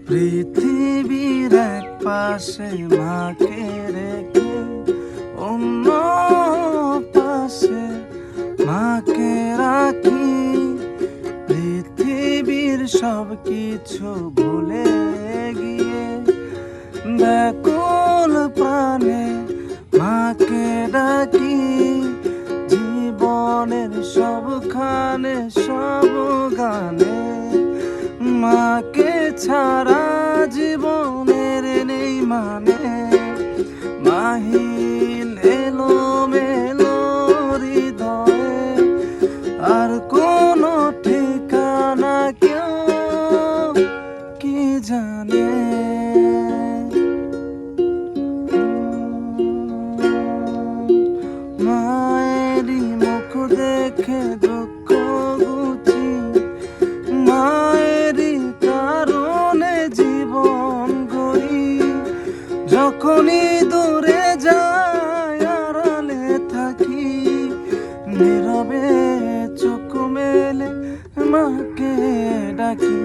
পৃথিবীর এক পাশে মাকে রেখে অন্য পাশে মাকে রাখি। পৃথিবীর সব কিছু ভুলে গিয়ে ব্যাকুল প্রাণে মাকে ডাকি। জীবনের সবখানে সব গানে মাকে ছাড়া জীবনের নেই মানে। মাহিল এলো মেলো হৃদয়ে আর কোনো ঠিকানা কেউ কি জানে। মায়েরই মুখ দেখে দুঃখ ঘুচি, মায়েরই কারণে জীবন গড়ি। যখনই দূরে যাই আড়ালে থাকি, নীরবে চোখ মেলে মাকে ডাকি।